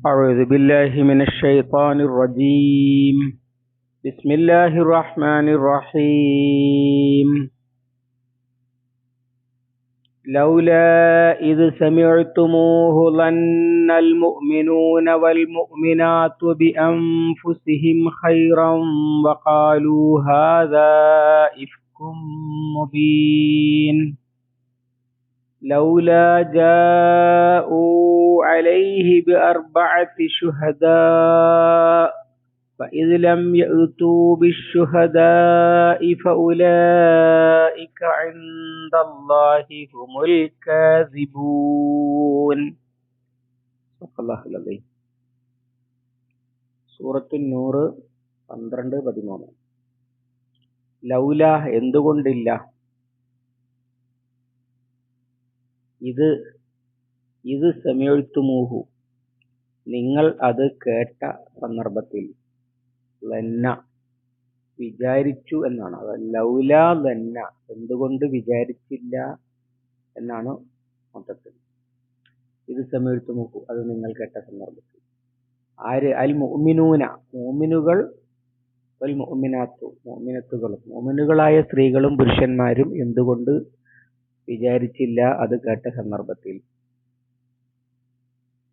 أعوذ بالله من الشيطان الرجيم. بسم الله الرحمن الرحيم. لولا إذ سمعتموه ظن المؤمنون والمؤمنات بأنفسهم خيرا وقالوا هذا إفك مبين. لولا جاءوا عليه بأربعة شهداء فإذ لم يأتوا بالشهداء فأولئك عند الله هم الكاذبون. صدق الله العظيم. സൂറത്തുൻ നൂർ 12-13. ലൗല എന്തുകൊണ്ടില്ല, ഇത് സമയത്തുമൂഹു നിങ്ങൾ അത് കേട്ട സന്ദർഭത്തിൽ, ലന്ന വിചാരിച്ചു എന്നാണ്. അത് ലൗല ലന്ന എന്തുകൊണ്ട് വിചാരിച്ചില്ല എന്നാണ് മൊത്തത്തിൽ. ഇത് സമയത്തുമൂഹു അത് നിങ്ങൾ കേട്ട സന്ദർഭത്തിൽ. ആര്? അൽ മുഅ്മിനൂന മുഅ്മിനുകൾ, വൽ മുഅ്മിനാത്തു മുഅ്മിനത്തുകളും മുഅ്മിനുകളായ സ്ത്രീകളും പുരുഷന്മാരും എന്തുകൊണ്ട് വിചാരിച്ചില്ല അത് കേട്ട സന്ദർഭത്തിൽ.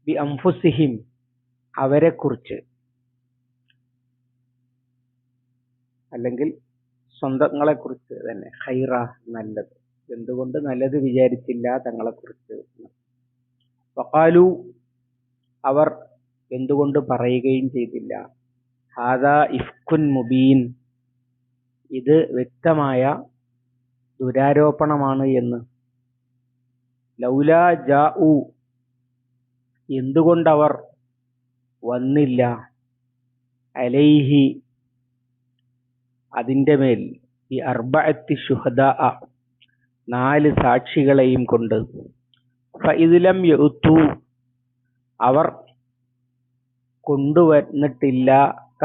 ബി അംഫുസിഹിം അവരെ കുറിച്ച്, അല്ലെങ്കിൽ സ്വന്തങ്ങളെ കുറിച്ച് തന്നെ. ഖൈറ നല്ലത്, എന്തുകൊണ്ട് നല്ലത് വിചാരിച്ചില്ല തങ്ങളെ കുറിച്ച്. വഖാലു അവർ എന്തുകൊണ്ട് പറയുകയും ചെയ്തില്ല. ഹാദാ ഇഫ്കുൻ മുബീൻ ഇത് വ്യക്തമായ ദുരാരോപണമാണ് എന്ന്. ലൗലാ ജാഉ എന്തുകൊണ്ടവർ വന്നില്ല, അലൈഹി അതിൻ്റെ മേൽ, ഈ അർബഅത്തി ശുഹദാ 4 സാക്ഷികളെയും കൊണ്ട്. ഫഇദ് ലം യഅ്തു അവർ കൊണ്ടുവന്നിട്ടില്ലാത്ത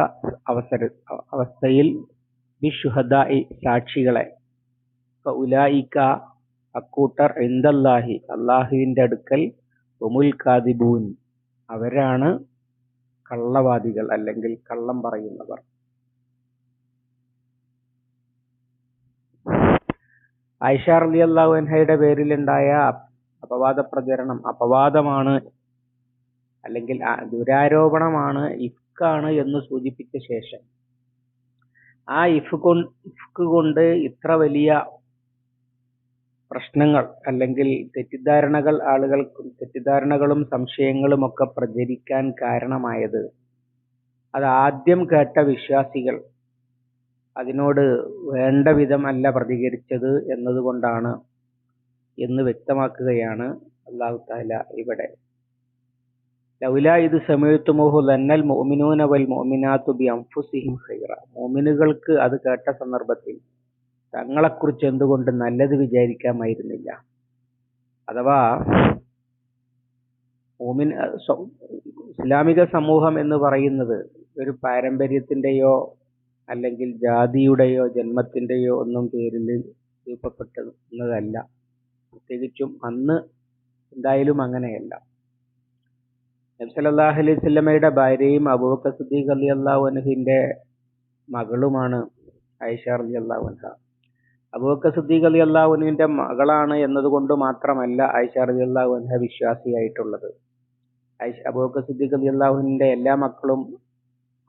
അവസ്ഥയിൽ, ബിശുഹദാഇ സാക്ഷികളെ, ഫഉലൈക അക്കൂട്ടർ, ഇൻദല്ലാഹി അല്ലാഹുവിൻ്റെ അടുക്കൽ, ഹുമുൽ കാദിബൂൻ അവരാണ് കള്ളവാദികൾ അല്ലെങ്കിൽ കള്ളം പറയുന്നവർ. ആയിഷ റളിയല്ലാഹു അൻഹയുടെ പേരിലുണ്ടായ അപവാദ പ്രചരണം അപവാദമാണ്, അല്ലെങ്കിൽ ദുരാരോപണമാണ്, ഇഫ്കാണ് എന്ന് സൂചിപ്പിച്ച ശേഷം, ആ ഇഫ്ക് കൊണ്ട് ഇത്ര വലിയ പ്രശ്നങ്ങൾ അല്ലെങ്കിൽ തെറ്റിദ്ധാരണകളും സംശയങ്ങളും ഒക്കെ പ്രചരിക്കാൻ കാരണമായത്, അത് ആദ്യം കേട്ട വിശ്വാസികൾ അതിനോട് വേണ്ട വിധം അല്ല പ്രതികരിച്ചത് എന്നതുകൊണ്ടാണ് എന്ന് വ്യക്തമാക്കുകയാണ് അല്ലാഹു തആല ഇവിടെ. ലൗലാ ഇത് സമയത്തുമൂഹു ലന്നൽ മുഅ്മിനൂന വൽ മുഅ്മിനാത്തു ബി അൻഫുസിഹിം ഖൈറ മുഅ്മിനുകൾക്ക് അത് കേട്ട സന്ദർഭത്തിൽ തങ്ങളെക്കുറിച്ച് എന്തുകൊണ്ട് നല്ലത് വിചാരിക്കാമായിരുന്നില്ല. അഥവാ ഇസ്ലാമിക സമൂഹം എന്ന് പറയുന്നത് ഒരു പാരമ്പര്യത്തിൻ്റെയോ അല്ലെങ്കിൽ ജാതിയുടെയോ ജന്മത്തിൻ്റെയോ ഒന്നും പേരിൽ രൂപപ്പെട്ടതല്ല. പ്രത്യേകിച്ചും അന്ന് എന്തായാലും അങ്ങനെയല്ല. നബി സല്ലല്ലാഹു അലൈഹി വസല്ലമയുടെ ഭാര്യയും അബൂബക്കർ സിദ്ദീഖ് റളിയല്ലാഹു അൻഹുവിന്റെ മകളുമാണ് ആയിഷ റളിയല്ലാഹു അൻഹ. അബൂബക്കർ സിദ്ദീഖ് റളിയല്ലാഹു അൻഹുവിന്റെ മകളാണ് എന്നതുകൊണ്ട് മാത്രമല്ല ആയിഷ റളിയല്ലാഹു അൻഹ വിശ്വാസിയായിട്ടുള്ളത്. അബൂബക്കർ സിദ്ദീഖ് റളിയല്ലാഹു അൻഹുവിന്റെ എല്ലാ മക്കളും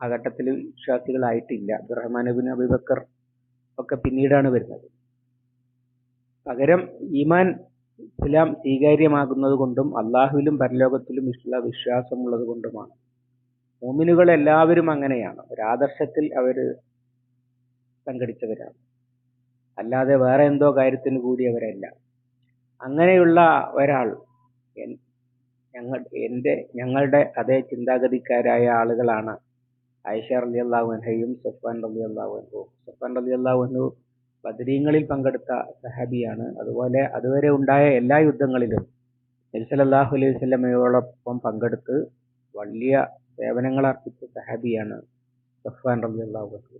ആ ഘട്ടത്തിൽ വിശ്വാസികളായിട്ടില്ല. അബ്ദുറഹ്മാൻ ഇബ്നു അബൂബക്കർ ഒക്കെ പിന്നീടാണ് വരുന്നത്. പകരം ഈമാൻ ഇസ്ലാം സ്വീകാര്യമാകുന്നത് കൊണ്ടും അള്ളാഹുവിലും പരലോകത്തിലും വിശ്വാസമുള്ളത് കൊണ്ടുമാണ്. മുഅ്മിനുകൾ എല്ലാവരും അങ്ങനെയാണ്, ഒരു ആദർശത്തിൽ അവർ സംഘടിച്ചവരാണ്, അല്ലാതെ വേറെ എന്തോ കാര്യത്തിന് കൂടിയവരല്ല. അങ്ങനെയുള്ള ഒരാൾ ഞങ്ങളുടെ അതേ ചിന്താഗതിക്കാരായ ആളുകളാണ് ആയിഷ റളിയല്ലാഹു അൻഹയും സഫ്വാൻ റളിയല്ലാഹു അൻഹു. സഫ്വാൻ റളിയല്ലാഹു അൻഹു ബദരീങ്ങളിൽ പങ്കെടുത്ത സഹാബിയാണ്. അതുപോലെ അതുവരെ ഉണ്ടായ എല്ലാ യുദ്ധങ്ങളിലും നബി സല്ലല്ലാഹു അലൈഹി വസല്ലമയോടൊപ്പം പങ്കെടുത്ത് വലിയ സേവനങ്ങൾ അർപ്പിച്ച സഹാബിയാണ് സഫ്വാൻ റളിയല്ലാഹു അൻഹു.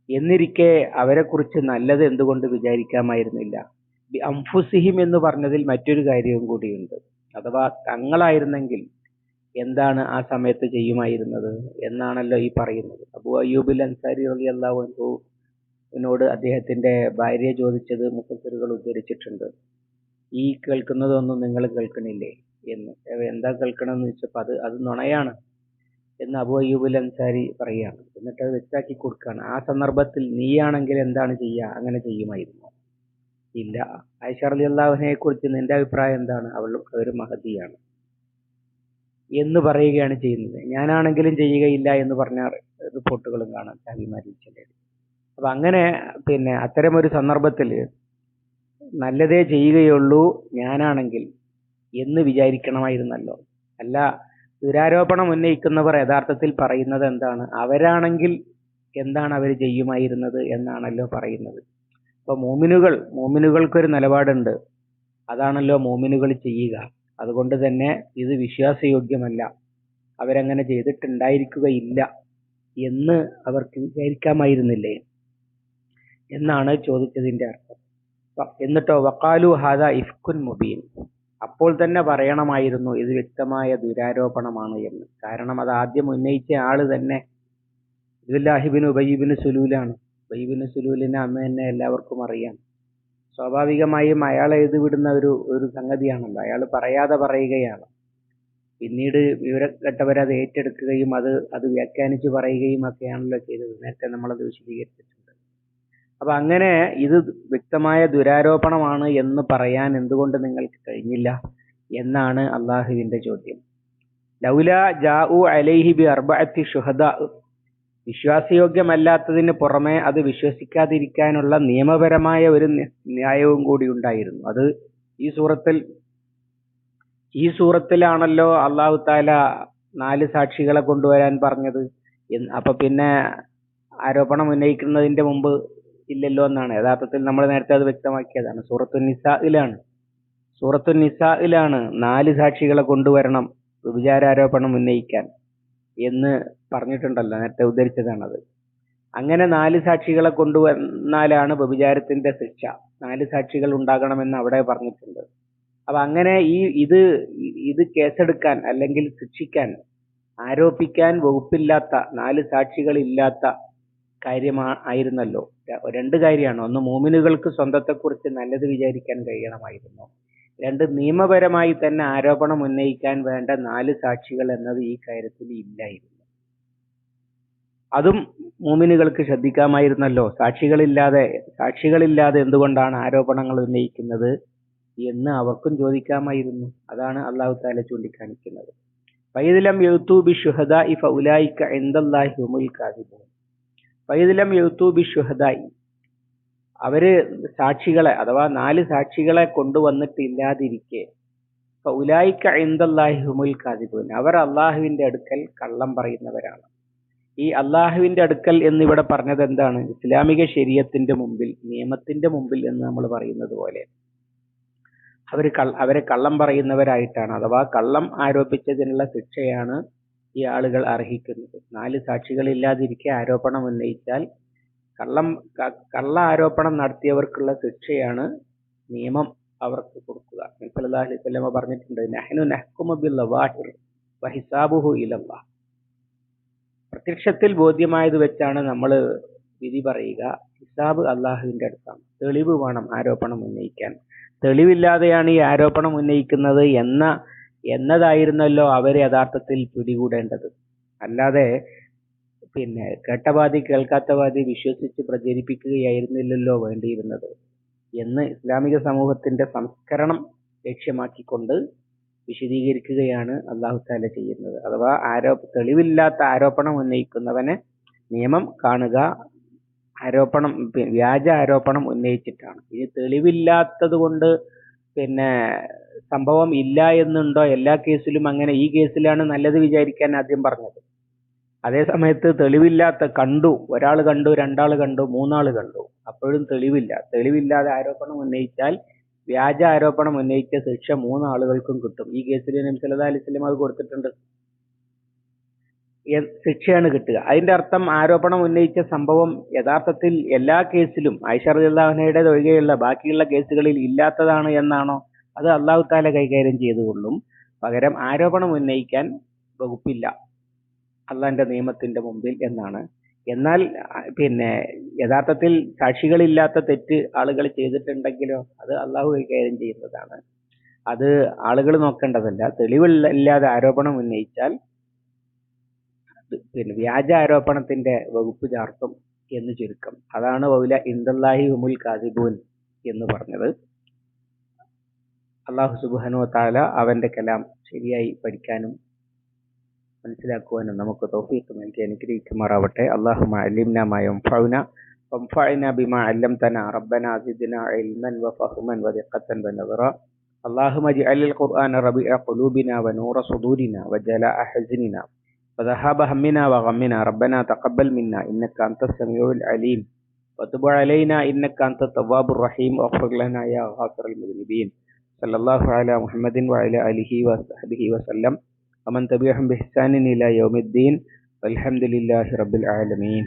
എന്നിരിക്കെ അവരെക്കുറിച്ച് നല്ലത് എന്തുകൊണ്ട് വിചാരിക്കാമായിരുന്നില്ല? ബി അംഫുസിഹിം എന്ന് പറഞ്ഞതിൽ മറ്റൊരു കാര്യവും കൂടിയുണ്ട്. അഥവാ തങ്ങളായിരുന്നെങ്കിൽ എന്താണ് ആ സമയത്ത് ചെയ്യുമായിരുന്നത് എന്നാണല്ലോ ഈ പറയുന്നത്. അബൂ അയ്യൂബുൽ അൻസാരി റളിയല്ലാഹു അൻഹുവിനോട് അദ്ദേഹത്തിന്റെ ഭാര്യ ചോദിച്ചത് മുഫസ്സിറുകൾ ഉദ്ധരിച്ചിട്ടുണ്ട്. ഈ കേൾക്കുന്നതൊന്നും നിങ്ങൾ കേൾക്കണില്ലേ എന്ന്. എന്താ കേൾക്കണമെന്ന് ചോദിച്ചപ്പോൾ അത് നുണയാണ് എന്ന് അബൂ അയ്യൂബുൽ അൻസാരി പറയാണ്. എന്നിട്ട് അത് വ്യക്താക്കി കൊടുക്കുകയാണ്. ആ സന്ദർഭത്തിൽ നീയാണെങ്കിൽ എന്താണ് ചെയ്യുക? അങ്ങനെ ചെയ്യുമായിരുന്നു? ഇല്ല. ആയിഷ റളിയല്ലാഹു അൻഹയെ കുറിച്ച് നിന്റെ അഭിപ്രായം എന്താണ്? അവൾ ഒരു മഹദിയാണ് എന്ന് പറയുകയാണ് ചെയ്യുന്നത്. ഞാനാണെങ്കിലും ചെയ്യുകയില്ല എന്ന് പറഞ്ഞ റിപ്പോർട്ടുകളും കാണാം താബിമാരിൽ ചിലത്. അപ്പൊ അങ്ങനെ അത്തരമൊരു സന്ദർഭത്തിൽ നല്ലതേ ചെയ്യുകയുള്ളൂ ഞാനാണെങ്കിൽ എന്ന് വിചാരിക്കണമായിരുന്നല്ലോ. അല്ല, ദുരാരോപണം ഉന്നയിക്കുന്നവർ യഥാർത്ഥത്തിൽ പറയുന്നത് എന്താണ്? അവരാണെങ്കിൽ എന്താണ് അവർ ചെയ്യുമായിരുന്നത് എന്നാണല്ലോ പറയുന്നത്. അപ്പൊ മോമിനുകൾക്കൊരു നിലപാടുണ്ട്. അതാണല്ലോ മോമിനുകൾ ചെയ്യുക. അതുകൊണ്ട് തന്നെ ഇത് വിശ്വാസയോഗ്യമല്ല, അവരങ്ങനെ ചെയ്തിട്ടുണ്ടായിരിക്കുകയില്ല എന്ന് അവർക്ക് വിചാരിക്കാമായിരുന്നില്ലേ എന്നാണ് ചോദിച്ചതിന്റെ അർത്ഥം. എന്നിട്ടോ വഖാലു ഹാദാ ഇഫ്കുൻ മുബീൻ, അപ്പോൾ തന്നെ പറയണമായിരുന്നു ഇത് വ്യക്തമായ ദുരാരോപണമാണ് എന്ന്. കാരണം അത് ആദ്യം ഉന്നയിച്ച ആള് തന്നെ അബ്ദുല്ലാഹി ബിൻ ഉബയ്യ് ബിൻ സുലൂലാണ്. ഉബയ്യ് ബിൻ സുലൂലിനെ അന്ന് തന്നെ എല്ലാവർക്കും അറിയാം. സ്വാഭാവികമായും അയാൾ എഴുതിവിടുന്ന ഒരു സംഗതിയാണല്ലോ. അയാൾ പറയാതെ പറയുകയാണ്. പിന്നീട് വിവരപ്പെട്ടവരത് ഏറ്റെടുക്കുകയും അത് വ്യാഖ്യാനിച്ച് പറയുകയും ഒക്കെയാണല്ലോ ചെയ്തത്. നേരത്തെ നമ്മളത് വിശദീകരിച്ചിട്ടുണ്ട്. അപ്പൊ അങ്ങനെ ഇത് വ്യക്തമായ ദുരാരോപണമാണ് എന്ന് പറയാൻ എന്തുകൊണ്ട് നിങ്ങൾക്ക് കഴിഞ്ഞില്ല എന്നാണ് അള്ളാഹുവിന്റെ ചോദ്യം. ലൗല ജാഉ അലൈഹി ബി അർബഅത്തി ശുഹദാ, വിശ്വാസയോഗ്യമല്ലാത്തതിന് പുറമെ അത് വിശ്വസിക്കാതിരിക്കാനുള്ള നിയമപരമായ ഒരു ന്യായവും കൂടി ഉണ്ടായിരുന്നു. അത് ഈ സൂറത്തിലാണല്ലോ അള്ളാഹു താല 4 സാക്ഷികളെ കൊണ്ടുവരാൻ പറഞ്ഞത്. അപ്പൊ പിന്നെ ആരോപണം ഉന്നയിക്കുന്നതിന്റെ മുമ്പ് ഇല്ലല്ലോ എന്നാണ്. യഥാർത്ഥത്തിൽ നമ്മൾ നേരത്തെ അത് വ്യക്തമാക്കിയതാണ്. സൂറത്തുൻ നിസാഇലാണ് 4 സാക്ഷികളെ കൊണ്ടുവരണം വ്യഭിചാരാരോപണം ഉന്നയിക്കാൻ എന്ന് പറഞ്ഞിട്ടുണ്ടല്ലോ. നേരത്തെ ഉദ്ധരിച്ചതാണത്. അങ്ങനെ 4 സാക്ഷികളെ കൊണ്ടുവന്നാലാണ് വ്യഭിചാരത്തിന്റെ ശിക്ഷ. 4 സാക്ഷികൾ ഉണ്ടാകണമെന്ന് അവിടെ പറഞ്ഞിട്ടുണ്ട്. അപ്പൊ അങ്ങനെ ഇത് കേസെടുക്കാൻ അല്ലെങ്കിൽ ശിക്ഷിക്കാൻ ആരോപിക്കാൻ വകുപ്പില്ലാത്ത 4 സാക്ഷികളില്ലാത്ത കാര്യമായിരുന്നല്ലോ. 2 കാര്യമാണ്. ഒന്ന്, മോമിനുകൾക്ക് സ്വന്തത്തെക്കുറിച്ച് നല്ലത് വിചാരിക്കാൻ കഴിയണമായിരുന്നു. 2, നിയമപരമായി തന്നെ ആരോപണം ഉന്നയിക്കാൻ വേണ്ട 4 സാക്ഷികൾ എന്നത് ഈ കാര്യത്തിൽ ഇല്ലായിരുന്നു. അതും മോമിനുകൾക്ക് ശ്രദ്ധിക്കാമായിരുന്നല്ലോ. സാക്ഷികളില്ലാതെ എന്തുകൊണ്ടാണ് ആരോപണങ്ങൾ ഉന്നയിക്കുന്നത് എന്ന് അവർക്കും ചോദിക്കാമായിരുന്നു. അതാണ് അല്ലാഹു തആല ചൂണ്ടിക്കാണിക്കുന്നത്. ഫൈദലം യൗതു ബിശുഹദാഇ ഫഉലൈക ഇൻദല്ലാഹി ഹുമുൽ കാദിബൂൻ. ഫൈദലം യൗതു ബിശുഹദാഇ, അവര് സാക്ഷികളെ അഥവാ 4 സാക്ഷികളെ കൊണ്ടുവന്നിട്ടില്ലാതിരിക്കെ ഫഉലൈക ഇൻദല്ലാഹി ഹുമുൽ കാദിബൂൻ, അവർ അള്ളാഹുവിന്റെ അടുക്കൽ കള്ളം പറയുന്നവരാണ്. ഈ അള്ളാഹുവിന്റെ അടുക്കൽ എന്നിവിടെ പറഞ്ഞത് എന്താണ്? ഇസ്ലാമിക ശരീഅത്തിന്റെ മുമ്പിൽ, നിയമത്തിന്റെ മുമ്പിൽ എന്ന് നമ്മൾ പറയുന്നത് പോലെ അവരെ കള്ളം പറയുന്നവരായിട്ടാണ്, അഥവാ കള്ളം ആരോപിച്ചതിനുള്ള ശിക്ഷയാണ് ഈ ആളുകൾ അർഹിക്കുന്നത്. 4 സാക്ഷികളില്ലാതിരിക്കെ ആരോപണം ഉന്നയിച്ചാൽ കള്ള ആരോപണം നടത്തിയവർക്കുള്ള ശിക്ഷയാണ് നിയമം അവർക്ക് കൊടുക്കുക. നബി സല്ലല്ലാഹു അലൈഹി വസല്ലം പറഞ്ഞിട്ടുണ്ട്, നഹ്നു നഹ്കുമു ബിൽ-ലവാഹിർ വഹിസാബുഹു ഇലല്ലാഹ്. പ്രത്യക്ഷത്തിൽ ബോധ്യമായത് വെച്ചാണ് നമ്മൾ വിധി പറയുക. ഹിസാബ് അള്ളാഹുവിന്റെ അടുത്താണ്. തെളിവ് വേണം ആരോപണം ഉന്നയിക്കാൻ. തെളിവില്ലാതെയാണ് ഈ ആരോപണം ഉന്നയിക്കുന്നത് എന്നതായിരുന്നല്ലോ അവരെ യഥാർത്ഥത്തിൽ പിടികൂടേണ്ടത്. അല്ലാതെ കേട്ടവാദി കേൾക്കാത്തവാദി വിശ്വസിച്ച് പ്രചരിപ്പിക്കുകയായിരുന്നില്ലല്ലോ വേണ്ടിയിരുന്നത് എന്ന് ഇസ്ലാമിക സമൂഹത്തിന്റെ സംസ്കരണം ലക്ഷ്യമാക്കിക്കൊണ്ട് വിശദീകരിക്കുകയാണ് അല്ലാഹു തആല ചെയ്യുന്നത്. അഥവാ തെളിവില്ലാത്ത ആരോപണം ഉന്നയിക്കുന്നവനെ നിയമം കാണുക വ്യാജ ആരോപണം ഉന്നയിച്ചിട്ടാണ്. ഇത് തെളിവില്ലാത്തത് കൊണ്ട് സംഭവം ഇല്ല എന്നുണ്ടോ? എല്ലാ കേസിലും അങ്ങനെ ഈ കേസിലാണ് നല്ലത് വിചാരിക്കാൻ ആദ്യം പറഞ്ഞത്. അതേ സമയത്ത് ഒരാൾ കണ്ടു, 2 ആൾ കണ്ടു, 3 ആൾ കണ്ടു, അപ്പോഴും തെളിവില്ലാതെ ആരോപണം ഉന്നയിച്ചാൽ വ്യാജ ആരോപണം ഉന്നയിച്ച ശിക്ഷ 3 ആളുകൾക്കും കിട്ടും. ഈ കേസിൽ നബി സല്ലല്ലാഹു അലൈഹി വസല്ലം അത് കൊടുത്തിട്ടുണ്ട്. ശിക്ഷയാണ് കിട്ടുക. അതിന്റെ അർത്ഥം ആരോപണം ഉന്നയിച്ച സംഭവം യഥാർത്ഥത്തിൽ എല്ലാ കേസിലും ആയിഷ റളിയല്ലാഹു അൻഹയുടെ ഒഴികെയുള്ള ബാക്കിയുള്ള കേസുകളിൽ ഇല്ലാത്തതാണ് എന്നാണോ? അത് അല്ലാഹു തആല കൈകാര്യം ചെയ്തുകൊള്ളും. പകരം ആരോപണം ഉന്നയിക്കാൻ വകുപ്പില്ല അള്ളാന്റെ നിയമത്തിന്റെ മുമ്പിൽ എന്നാണ്. എന്നാൽ പിന്നെ യഥാർത്ഥത്തിൽ സാക്ഷികളില്ലാത്ത തെറ്റ് ആളുകൾ ചെയ്തിട്ടുണ്ടെങ്കിലോ അത് അള്ളാഹു കൈകാര്യം ചെയ്യുന്നതാണ്. അത് ആളുകൾ നോക്കേണ്ടതല്ല. തെളിവില്ലാതെ ആരോപണം ഉന്നയിച്ചാൽ പിന്നെ വ്യാജ ആരോപണത്തിന്റെ വകുപ്പ് ചാർത്തും എന്ന് ചുരുക്കം. അതാണ് വൗല ഇന്ദല്ലാഹി ഹുമുൽ കാദിബൂൻ എന്ന് പറഞ്ഞത്. അള്ളാഹു സുബ്ഹാനഹു വ തആല അവന്റെ കലാം ശരിയായി പഠിക്കാനും മനസ്സിലാക്കുവാനും നമുക്ക് തൗഫീഖ് നൽകി അനുഗ്രഹിക്കുമാറാവട്ടെ. അല്ലാഹുമ്മ അല്ലിംനാ മാ യൻഫഉനാ വൻഫഅനാ ബിമാ അല്ലംതനാ റബ്ബനാ സിദ്നാ ഇൽമൻ വഫഹ്മൻ വദിഖത്തൻ വനദറ. اللهم اجعل القرآن ربيع قلوبنا ونور صدورنا وجلاء حزننا وذهاب همنا وغمنا. ربنا تقبل منا إنك أنت السميع العليم وتب علينا إنك أنت التواب الرحيم واغفر لنا يا غافر المذنبين. صلى الله على محمد وعلى آله وصحبه وسلم ومن تبعهم بإحسان إلى يوم الدين والحمد لله رب العالمين.